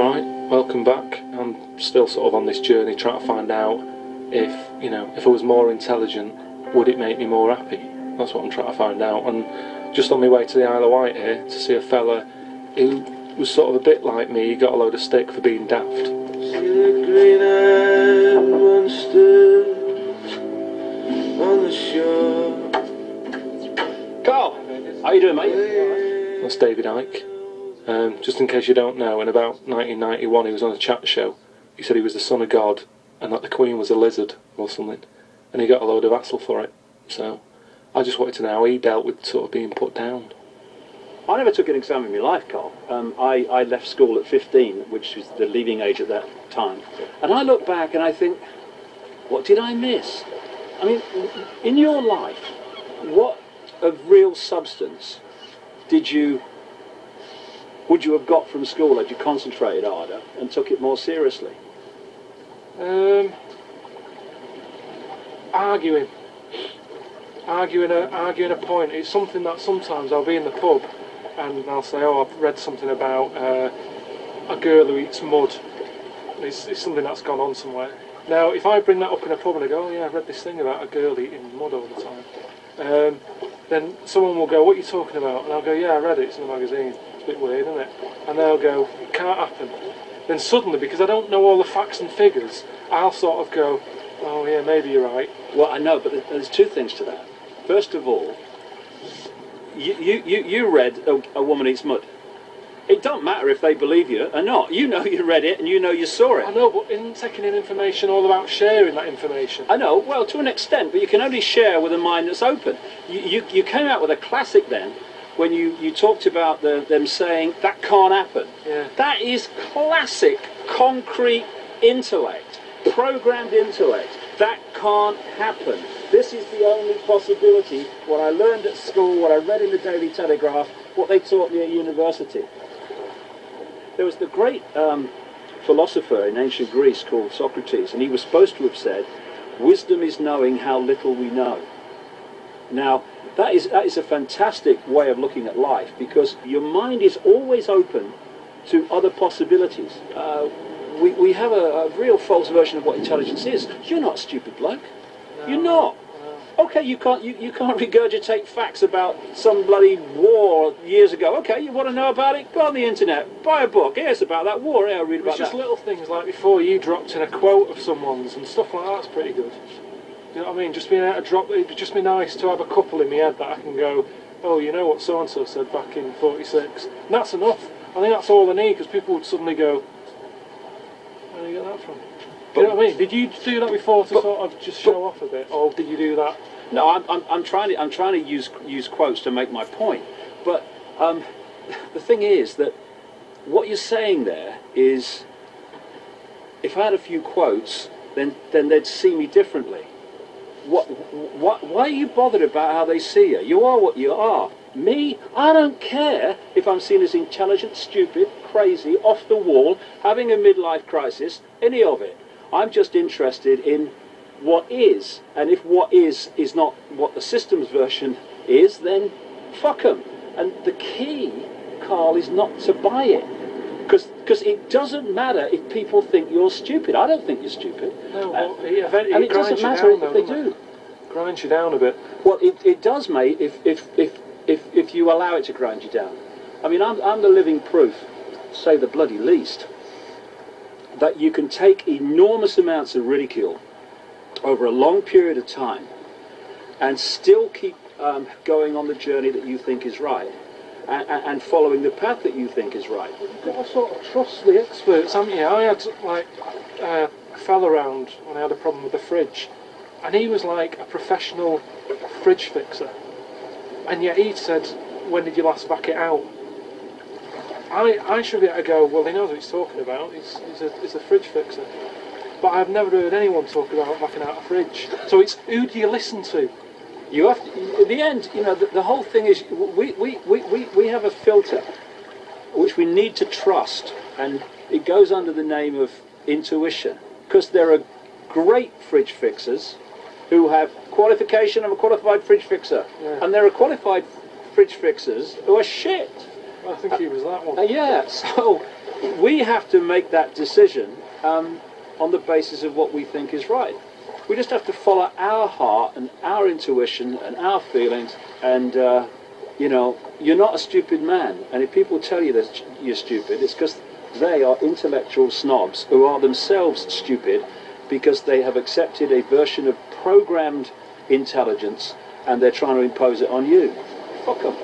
Right, welcome back. I'm still sort of on this journey trying to find out if, if I was more intelligent, would it make me more happy? That's what I'm trying to find out. And just on my way to the Isle of Wight here to see a fella who was sort of a bit like me. He got a load of stick for being daft. Green-eyed monster on the shore. Karl, how you doing, mate? That's David Icke. Just in case you don't know, in about 1991 he was on a chat show. He said he was the son of God and that the Queen was a lizard or something, and he got a load of hassle for it. So I just wanted to know how he dealt with sort of being put down. I never took an exam in my life, Karl. I left school at 15, which was the leaving age at that time. And I look back and I think, what did I miss? I mean, in your life, what of real substance would you have got from school had you concentrated harder and took it more seriously? Arguing a point. It's something that sometimes I'll be in the pub and I'll say, oh, I've read something about a girl who eats mud. It's something that's gone on somewhere. Now, if I bring that up in a pub and I go, oh yeah, I've read this thing about a girl eating mud all the time, then someone will go, what are you talking about? And I'll go, yeah, I read it, it's in the magazine. It's a bit weird, isn't it? And they'll go, it can't happen. Then suddenly, because I don't know all the facts and figures, I'll sort of go, oh yeah, maybe you're right. Well, I know, but there's two things to that. First of all, you read A Woman Eats Mud. It don't matter if they believe you or not. You know you read it and you know you saw it. I know, but isn't taking in information all about sharing that information? I know, well, to an extent, but you can only share with a mind that's open. You came out with a classic then, when you talked about them saying, that can't happen. Yeah. That is classic, concrete intellect, programmed intellect. That can't happen. This is the only possibility. What I learned at school, what I read in the Daily Telegraph, what they taught me at university. There was the great philosopher in ancient Greece called Socrates, and he was supposed to have said, wisdom is knowing how little we know. Now, that is a fantastic way of looking at life, because your mind is always open to other possibilities. We have a real false version of what intelligence is. You're not a stupid bloke. No, You're not. No. Okay, you can't regurgitate facts about some bloody war years ago. Okay, you want to know about it? Go on the internet, buy a book. Here's about that war. Yeah, I'll read about that. It's just little things like before you dropped in a quote of someone's and stuff like that's pretty good. You know what I mean? Just being able to drop, it'd just be nice to have a couple in my head that I can go, oh, you know what so and so said back in '46. And that's enough. I think that's all I need, because people would suddenly go, where do you get that from? You know what I mean? Did you do that before to sort of just show off a bit, or did you do that? No, I'm trying to use quotes to make my point. But the thing is that what you're saying there is, if I had a few quotes, then they'd see me differently. Why are you bothered about how they see you? You are what you are. Me, I don't care if I'm seen as intelligent, stupid, crazy, off the wall, having a midlife crisis, any of it. I'm just interested in what is, and if what is not what the system's version is, then fuck 'em. And the key, Karl, is not to buy it, because it doesn't matter if people think you're stupid. I don't think you're stupid. No, well, and it doesn't matter if they do. Grinds you down a bit. Well, it does, mate, if you allow it to grind you down. I mean, I'm the living proof, to say the bloody least, that you can take enormous amounts of ridicule over a long period of time and still keep going on the journey that you think is right and following the path that you think is right. You've got to sort of trust the experts, haven't you? I had like a fella around when I had a problem with the fridge, and he was like a professional fridge fixer, and yet he said, when did you last back it out? I should be able to go, well, he knows what he's talking about, he's a fridge fixer. But I've never heard anyone talk about backing out a fridge. So it's, who do you listen to? You have to, at the end, you know, the whole thing is, we have a filter which we need to trust, and it goes under the name of intuition, because there are great fridge fixers who have qualification of a qualified fridge fixer, and there are qualified fridge fixers who are shit. I think he was that one. Yeah, so we have to make that decision on the basis of what we think is right. We just have to follow our heart and our intuition and our feelings, and you know, you're not a stupid man. And if people tell you that you're stupid, it's because they are intellectual snobs who are themselves stupid because they have accepted a version of programmed intelligence and they're trying to impose it on you. Fuck them.